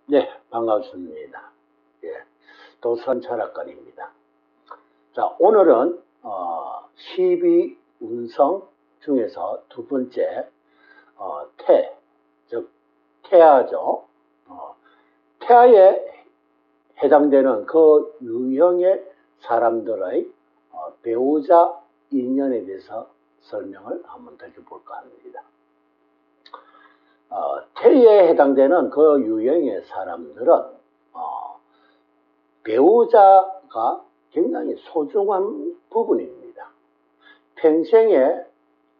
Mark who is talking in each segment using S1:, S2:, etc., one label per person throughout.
S1: 네, 반갑습니다. 예, 도선철학관입니다. 자, 오늘은 12운성 중에서 두 번째 즉 태아죠. 어, 태아에 해당되는 그 유형의 사람들의 배우자 인연에 대해서 설명을 한번 드려볼까 합니다. 태에 해당되는 그 유형의 사람들은 배우자가 굉장히 소중한 부분입니다. 평생에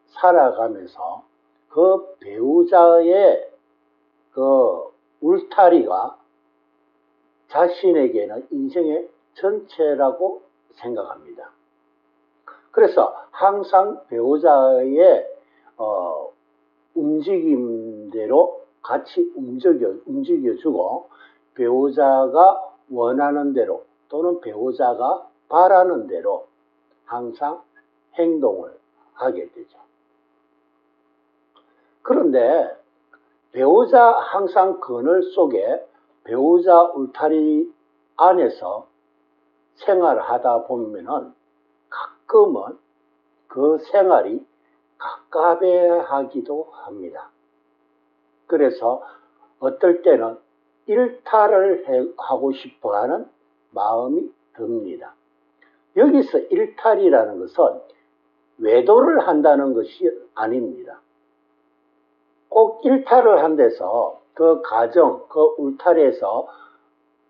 S1: 살아가면서 그 배우자의 그 울타리가 자신에게는 인생의 전체라고 생각합니다. 그래서 항상 배우자의 움직임대로 같이 움직여주고 배우자가 원하는 대로 또는 배우자가 바라는 대로 항상 행동을 하게 되죠. 그런데 배우자 항상 그늘 속에 배우자 울타리 안에서 생활하다 보면은 가끔은 그 생활이 갑갑해하기도 합니다. 그래서 어떨 때는 일탈을 하고 싶어 하는 마음이 듭니다. 여기서 일탈이라는 것은 외도를 한다는 것이 아닙니다. 꼭 일탈을 한 데서 그 가정, 그 울타리에서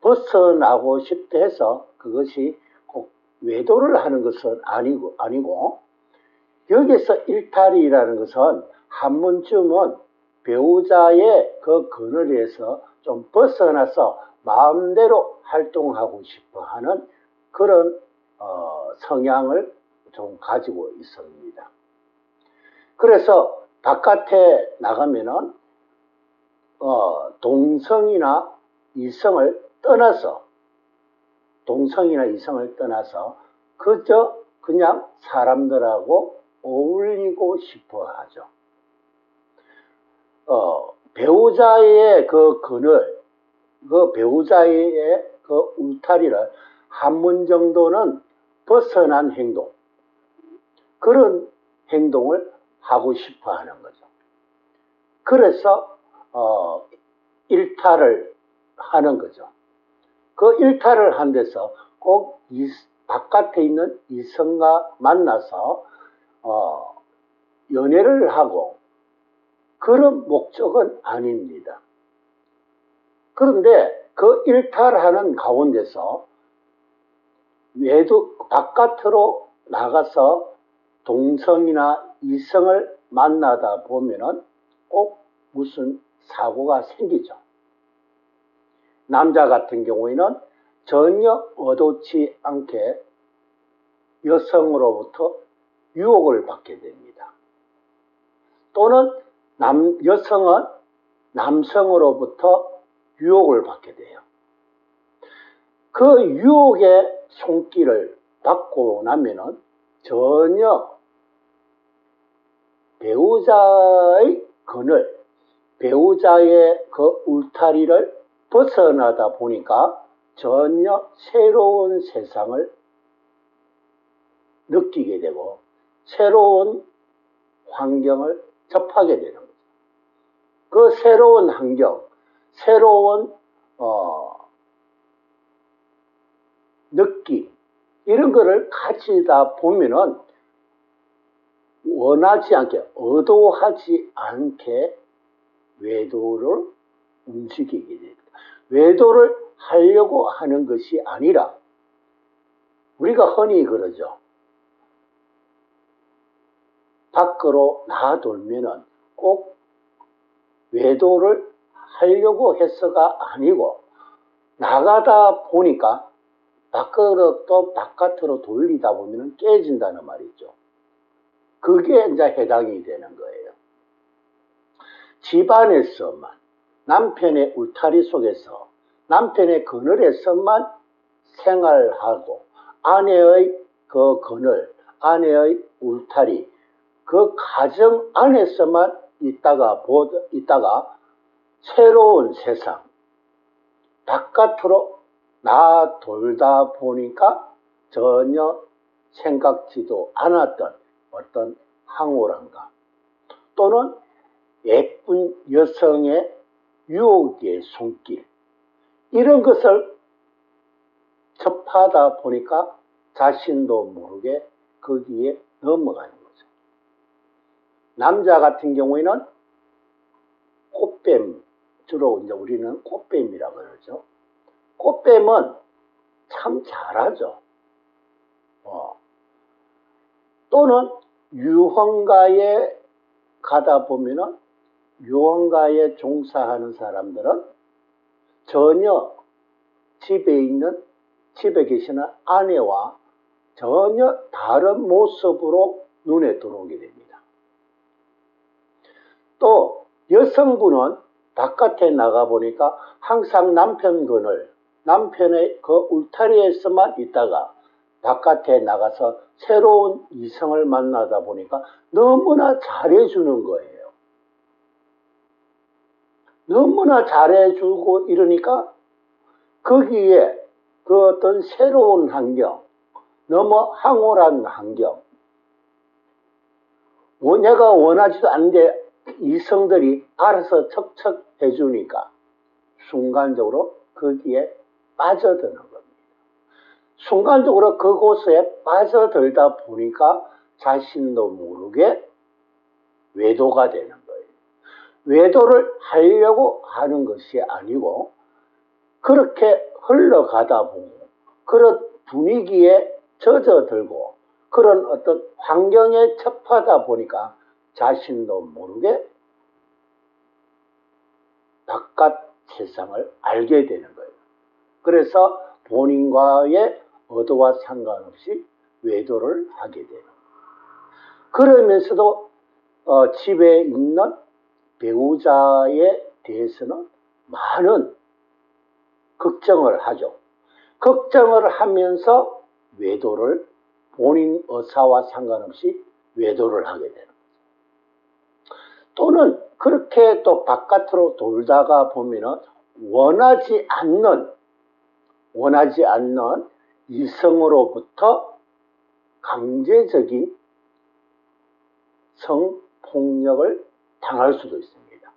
S1: 벗어나고 싶다 해서 그것이 꼭 외도를 하는 것은 아니고 여기서 일탈이라는 것은 한 번쯤은 배우자의 그 그늘에서 좀 벗어나서 마음대로 활동하고 싶어 하는 그런 성향을 좀 가지고 있습니다. 그래서 바깥에 나가면은 동성이나 이성을 떠나서 그저 그냥 사람들하고 어울리고 싶어 하죠. 배우자의 그 그늘, 그 배우자의 그 울타리를 한 번 정도는 벗어난 행동, 그런 행동을 하고 싶어 하는 거죠. 그래서 일탈을 하는 거죠. 그 일탈을 한 데서 꼭 바깥에 있는 이성과 만나서 연애를 하고 그런 목적은 아닙니다. 그런데 그 일탈하는 가운데서 바깥으로 나가서 동성이나 이성을 만나다 보면은 꼭 무슨 사고가 생기죠. 남자 같은 경우에는 전혀 의도치 않게 여성으로부터 유혹을 받게 됩니다. 또는 여성은 남성으로부터 유혹을 받게 돼요. 그 유혹의 손길을 받고 나면은 전혀 배우자의 그늘, 배우자의 그 울타리를 벗어나다 보니까 전혀 새로운 세상을 느끼게 되고 새로운 환경을 접하게 되는 거죠. 그 새로운 환경, 새로운 느낌, 이런 거를 가지다 보면은 원하지 않게, 의도하지 않게 외도를 움직이게 됩니다. 외도를 하려고 하는 것이 아니라 우리가 흔히 그러죠. 밖으로 나돌면은 꼭 외도를 하려고 해서가 아니고 나가다 보니까 바깥으로 돌리다 보면 깨진다는 말이죠. 그게 이제 해당이 되는 거예요. 집안에서만, 남편의 울타리 속에서, 남편의 그늘에서만 생활하고, 아내의 그 그늘, 아내의 울타리, 그 가정 안에서만 있다가 새로운 세상, 바깥으로 나돌다 보니까 전혀 생각지도 않았던 어떤 황홀함과 또는 예쁜 여성의 유혹의 손길, 이런 것을 접하다 보니까 자신도 모르게 거기에 넘어가는 거죠. 남자 같은 경우에는 꽃뱀, 주로 이제 우리는 꽃뱀이라고 그러죠. 꽃뱀은 참 잘하죠. 또는 유흥가에 가다 보면은 유흥가에 종사하는 사람들은 전혀 집에 계시는 아내와 전혀 다른 모습으로 눈에 들어오게 됩니다. 또 여성분은 바깥에 나가보니까 항상 남편의 그 울타리에서만 있다가 바깥에 나가서 새로운 이성을 만나다 보니까 너무나 잘해주는 거예요. 너무나 잘해주고 이러니까 거기에 그 어떤 새로운 환경, 너무 황홀한 환경, 내가 원하지도 않는데 이성들이 알아서 척척 해주니까 순간적으로 거기에 빠져드는 겁니다. 순간적으로 그곳에 빠져들다 보니까 자신도 모르게 외도가 되는 거예요. 외도를 하려고 하는 것이 아니고 그렇게 흘러가다 보고 그런 분위기에 젖어들고 그런 어떤 환경에 접하다 보니까 자신도 모르게 바깥 세상을 알게 되는 거예요. 그래서 본인과의 의도와 상관없이 외도를 하게 돼요. 그러면서도 집에 있는 배우자에 대해서는 많은 걱정을 하죠. 걱정을 하면서 외도를 본인 의사와 상관없이 외도를 하게 되는 거죠. 또는 그렇게 또 바깥으로 돌다가 보면은 원하지 않는 이성으로부터 강제적인 성폭력을 당할 수도 있습니다.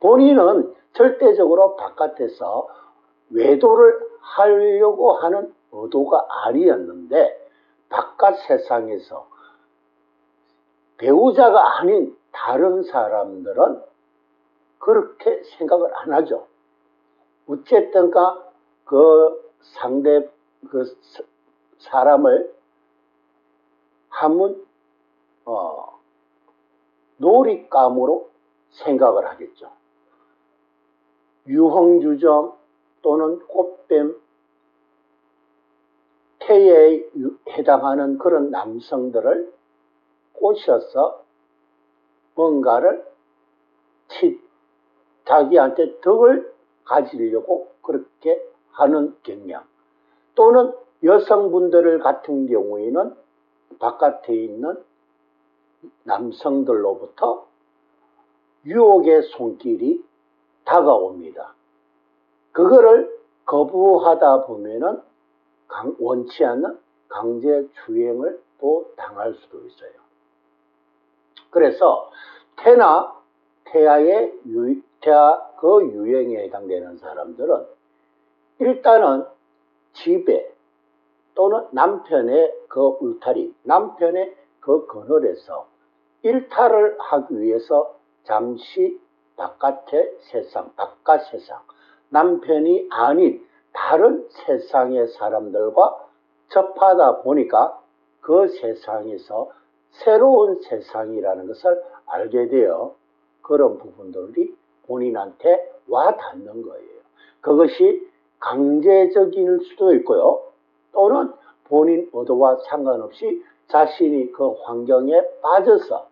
S1: 본인은 절대적으로 바깥에서 외도를 하려고 하는 의도가 아니었는데 바깥 세상에서 배우자가 아닌 다른 사람들은 그렇게 생각을 안 하죠. 어쨌든가 그 상대 사람을 한번 놀잇감으로 생각을 하겠죠. 유흥주점 또는 꽃뱀, 태에 해당하는 그런 남성들을 꼬셔서 뭔가를 자기한테 덕을 가지려고 그렇게 하는 경향, 또는 여성분들 같은 경우에는 바깥에 있는 남성들로부터 유혹의 손길이 다가옵니다. 그거를 거부하다 보면은 원치 않는 강제 추행을 또 당할 수도 있어요. 그래서 태아의 그 유행에 해당되는 사람들은 일단은 집에 또는 남편의 그 울타리, 남편의 그 그늘에서 일탈을 하기 위해서 잠시 바깥 세상, 남편이 아닌 다른 세상의 사람들과 접하다 보니까 그 세상에서 새로운 세상이라는 것을 알게 되어 그런 부분들이 본인한테 와 닿는 거예요. 그것이 강제적일 수도 있고요. 또는 본인 의도와 상관없이 자신이 그 환경에 빠져서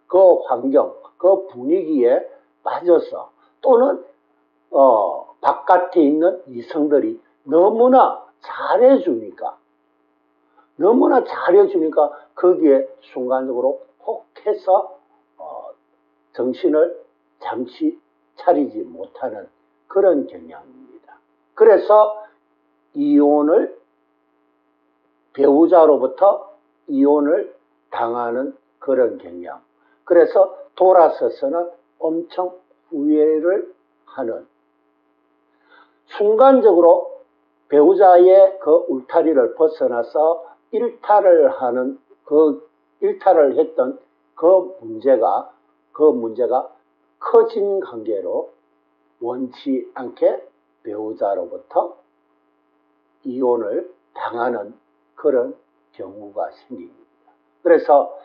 S1: 그 환경, 그 분위기에 빠져서 또는 바깥에 있는 이성들이 너무나 잘해주니까 거기에 순간적으로 혹해서 정신을 잠시 차리지 못하는 그런 경향입니다. 그래서 배우자로부터 이혼을 당하는 그런 경향. 그래서 돌아서서는 엄청 후회를 하는, 순간적으로 배우자의 그 울타리를 벗어나서 일탈을 했던 그 문제가 커진 관계로 원치 않게 배우자로부터 이혼을 당하는 그런 경우가 생깁니다. 그래서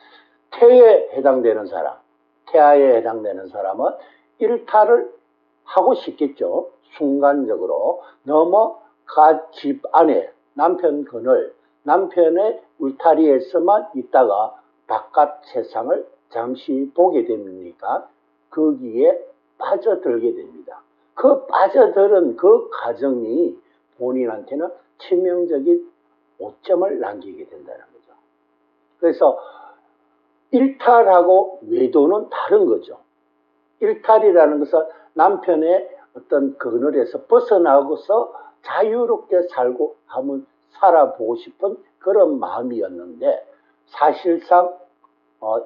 S1: 태아에 해당되는 사람은 일탈을 하고 싶겠죠. 순간적으로 너무 집 안에 남편의 울타리에서만 있다가 바깥 세상을 잠시 보게 됩니까? 거기에 빠져들게 됩니다. 그 빠져드는 그 과정이 본인한테는 치명적인 오점을 남기게 된다는 거죠. 그래서 일탈하고 외도는 다른 거죠. 일탈이라는 것은 남편의 어떤 그늘에서 벗어나고서 자유롭게 살아보고 싶은 그런 마음이었는데, 사실상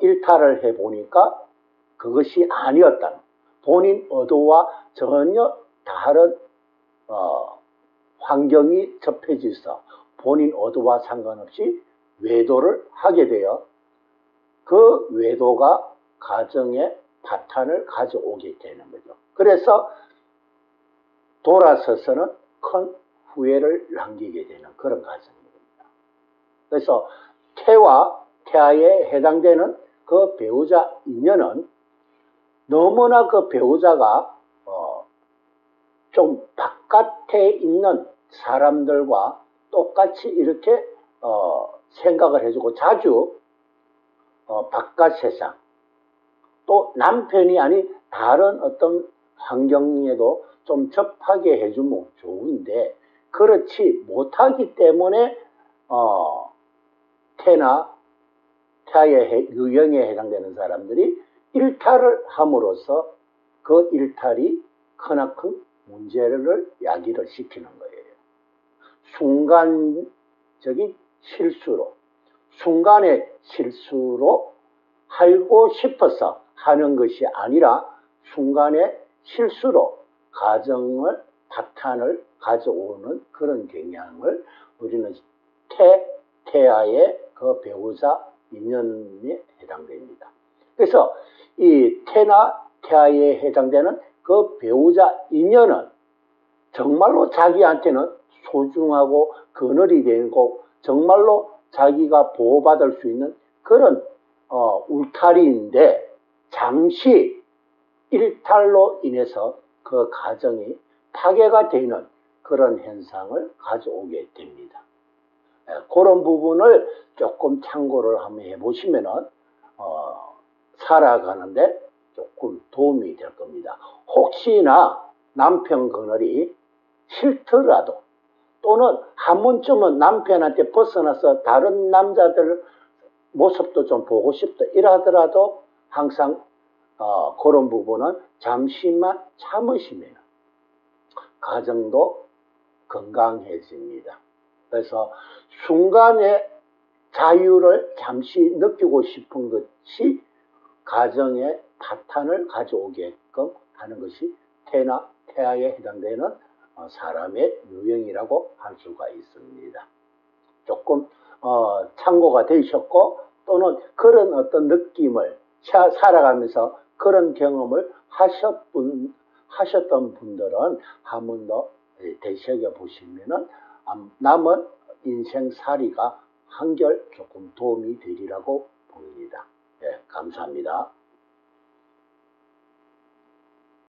S1: 일탈을 해보니까 그것이 아니었다. 본인 의도와 전혀 다른 환경이 접해져서 본인 의도와 상관없이 외도를 하게 되어 그 외도가 가정의 파탄을 가져오게 되는 거죠. 그래서 돌아서서는 큰 후회를 남기게 되는 그런 과정입니다. 그래서 태아에 해당되는 그 배우자 인연은 너무나 그 배우자가 좀 바깥에 있는 사람들과 똑같이 이렇게 생각을 해주고, 자주 바깥 세상, 또 남편이 아닌 다른 어떤 환경에도 좀 접하게 해주면 좋은데, 그렇지 못하기 때문에 태아의 유형에 해당되는 사람들이 일탈을 함으로써 그 일탈이 크나큰 문제를 야기를 시키는 거예요. 순간의 실수로 하고 싶어서 하는 것이 아니라 순간의 실수로 가정을 파탄을 가져오는 그런 경향을 우리는 태아의 그 배우자 인연에 해당됩니다. 그래서 이 태아에 해당되는 그 배우자 인연은 정말로 자기한테는 소중하고 그늘이 되고 정말로 자기가 보호받을 수 있는 그런 울타리인데, 잠시 일탈로 인해서 그 가정이 파괴가 되는 그런 현상을 가져오게 됩니다. 그런 부분을 조금 참고를 한번 해보시면은 살아가는데 조금 도움이 될 겁니다. 혹시나 남편 그늘이 싫더라도, 또는 한 번쯤은 남편한테 벗어나서 다른 남자들 모습도 좀 보고 싶다 이러더라도 항상 그런 부분은 잠시만 참으시면 가정도 건강해집니다. 그래서 순간의 자유를 잠시 느끼고 싶은 것이 가정의 파탄을 가져오게끔 하는 것이 태아에 해당되는 사람의 유형이라고 할 수가 있습니다. 조금 참고가 되셨고, 또는 그런 어떤 느낌을 살아가면서 그런 경험을 하셨던 분들은 한 번 더 되새겨 보시면은 남은 인생살이가 한결 조금 도움이 되리라고 봅니다. 네, 감사합니다.